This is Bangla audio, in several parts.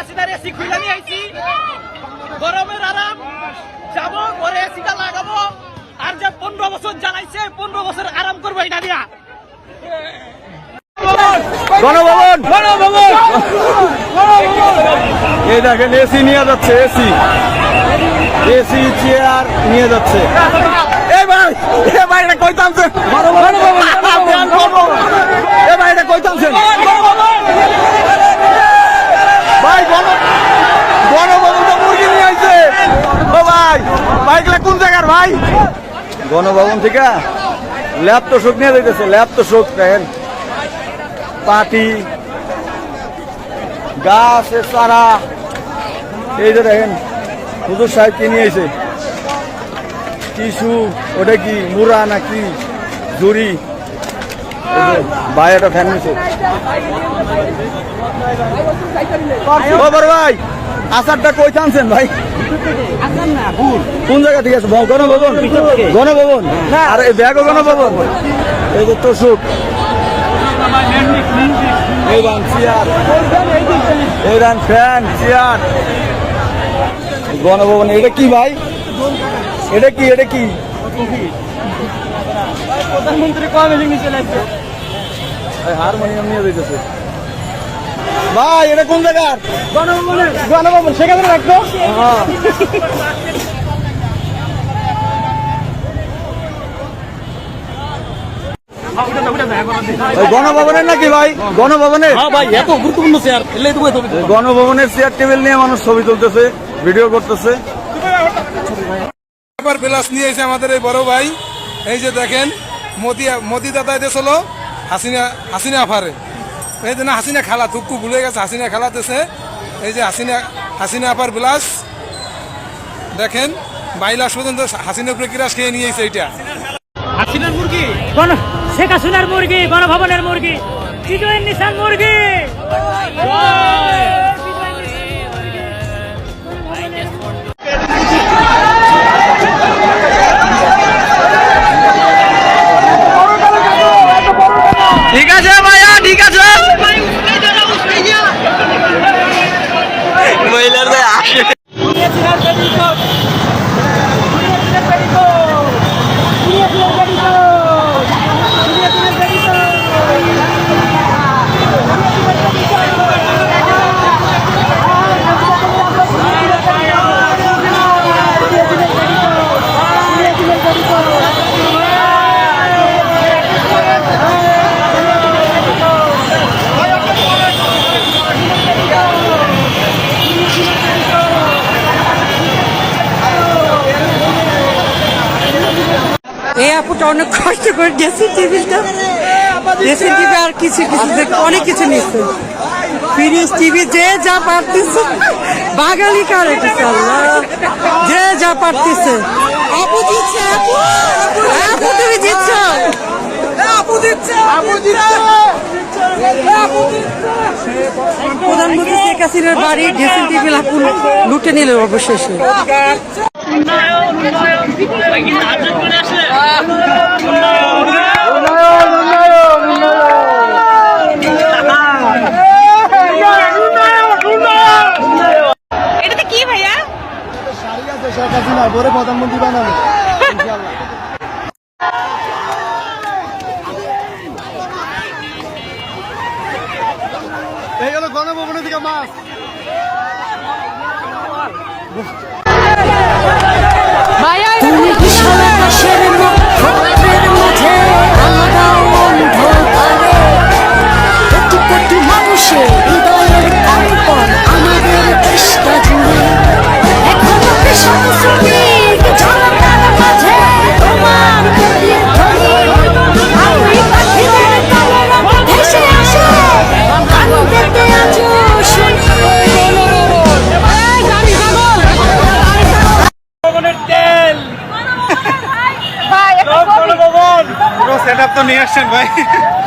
হাসিনার এসি খুলে নিয়ে আইছি, গরমের আরাম যাবো, পরে এসিটা লাগাবো, আর যে 15 বছর জ্বালাইছে 15 বছর আরাম করবো এটা দিয়া। গণভবন গণভবন এই দেখেন এসি নিয়ে যাচ্ছে, এসি এসি চেয়ার নিয়ে যাচ্ছে। এ ভাই এটা কই থামছেন? এ ভাই এটা কই থামছেন ভাই? গণভবন তো মুরগি নিয়ে আইছে। ও ভাই বাইকলা কোন জায়গার ভাই? গণভবন থেকে ল্যাব তো শোক নিয়ে যাইতেছে, ল্যাব তো শোক দেখেন, পাটি গাছ চারা, এই যে দেখেন হুজুর সাহেব কি নিয়ে এসে, টিসু, ওটা কি মুরা নাকি জুড়ি, ভাই একটা ফ্যান নিছে। ও বড় ভাই আচারটা কই আনছেন ভাই? কোন জায়গা থেকে আছে? গণভবন গণভবন আর এই ব্যাগও গণভবন। এই যে তোষক, এই রান চেয়ার, এই রান ফ্যান চেয়ার, গণভবন। এটা কি ভাই? এটা কি এটা কি? প্রধানমন্ত্রী কবে নিচে লাগবে? হারমোনিয়াম নিয়ে যেতেছে ভাই। এটা কোন জায়গার? গণভবনের গণভবন, সেখানে রাখবো। গণভবনের নাকি ভাই? গণভবনের ভাই এত গুরুত্বপূর্ণ চেয়ার, গণভবনের চেয়ার টেবিল নিয়ে মানুষ ছবি তুলতেছে, ভিডিও করতেছে। প্লাস নিয়ে এসে আমাদের এই বড় ভাই, এই যে দেখেন মোদি দাদা এদেশ হলো হাসিনা আফারে, এই যে না হাসিনা খালা, থুকু ভুলে গেছে, হাসিনা খালাতেছে। এই যে হাসিনা আফার প্লাস দেখেন 22 লাখ পর্যন্ত হাসিনার উপরে কিরাস খেয়ে নিয়েছে। এইটা হাসিনার মুরগি, শেখ হাসিনার মুরগি, গণভবনের মুরগি, বিজয়ের নিশান মুরগি। ঠিক আছে ভাইয়া, ঠিক আছে। মহিলাদের আসে এই আপুটা অনেক কষ্ট করে ড্রেসিং টেবিলটা, ড্রেসিং টিভি আর কিছু কিছু অনেক কিছু নিচ্ছে, ফ্রিজ টিভি, যে যা পারতেছে বাঙালি কার এটা, যে যা পারতেছে। আপু দিচ্ছে, আপু আপু তুমি দিচ্ছ, আপু দিচ্ছে, আপু দিচ্ছে। প্রধানমন্ত্রী শেখ হাসিনার বাড়ির ড্রেসিং টেবিল আপু লুটে নিল অবশেষে। এটাতে কি ভাইয়া? শেখ হাসিনা বলে প্রধানমন্ত্রী বানানো। এই হলো গণভবনের দিকে মাছ। তুমি বিশাল আকাশের নক্ষত্রের মাঝে আলাদা অন্ধকারে, কোটি কোটি মানুষের হৃদয়ের কম্পন আমাদের দেশটা জুড়ে, এখনো ভীষণ শ্রমিক জনতার মাঝে তোমার গতির ধ্বনি, আকুই পাখিদের কলরব ভেসে আসে আনন্দেতে আজও শুনি। তেল সেটআপ তো নিয়ে আসছেন ভাই,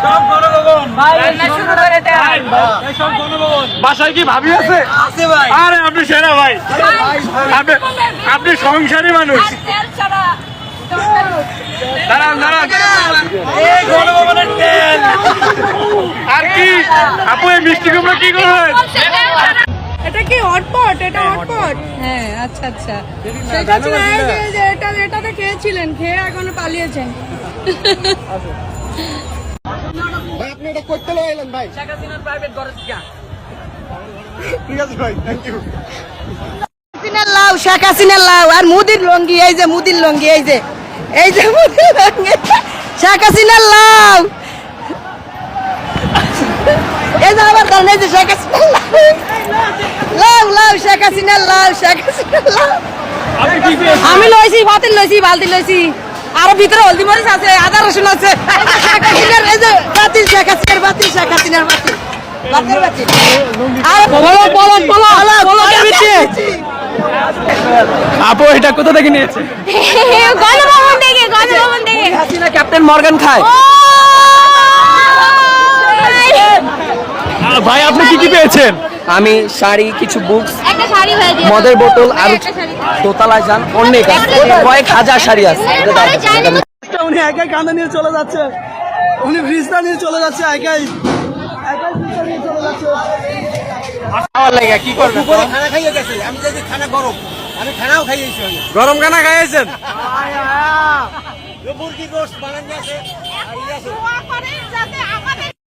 সব গণভবন ভাই, সব গণভবন। বাসায় কি ভাবি আছে? আছে ভাই। আরে আপনি সেরা ভাই, আপনি সংসারী মানুষ। দাঁড়ান দাঁড়ান, এই গণভবনের তেল আর কি? আপু এই মিষ্টি কুমড়া কি করবেন? এটা কি হটপট, এটা হটপট। হ্যাঁ, আচ্ছা আচ্ছা। সেটা ছিল এই যে এটাতে খেয়েছিলেন, খেয়ে এখন পালিয়েছেন। লাউ শেখ হাসিনার লাউ আর মুদির লঙ্গি, এই যে মুদির লঙ্গি, এই যে মুদির লঙ্গি শেখ হাসিনার লাউ। এই যে আবার কারণ এই যে শেখ হাসিনার লাউ, লাউ শেখ হাসিনার লাউ, শেখ হাসিনার লাউ। আমি লইছি, বাতিল লইছি, বালতি লইছি, আরো ভিতরে হলদি মরিচ আছে, আদা রসুন আছে। শেখ হাসিনার এই যে বাতিল, শেখ হাসিনার বাতিল, শেখ হাসিনার বাতিল, বাতিল বাতিল। আর বলো বলো বলো বলো আপু এটা কোথা থেকে নিয়েছে? গণভবন থেকে, গণভবন থেকে। হাসিনা ক্যাপ্টেন মর্গান খায়। ভাই আপনি কি কি পেয়েছেন? আমি শাড়ি, কিছু বুকস, একটা শাড়ি হয়ে দিয়ে মদের বোতল আর একটা শাড়ি। দোতলায় যান, অনেক আছে, কয়েক হাজার শাড়ি আছে। উনি একাই কাঁধে নিয়ে চলে যাচ্ছে, উনি ব্রিজটা নিয়ে চলে যাচ্ছে একাই, একাই ব্রিজটা নিয়ে চলে যাচ্ছে। কি করবেন? খানা খাইয়ে গেছে, আমি যদি খানা গরম, আমি খানাও খাইয়েছি। গরম খানা খাইয়েছেন? মুরগির রোস্ট বানানো আছে। দোয়া করেন যাতে আমাদের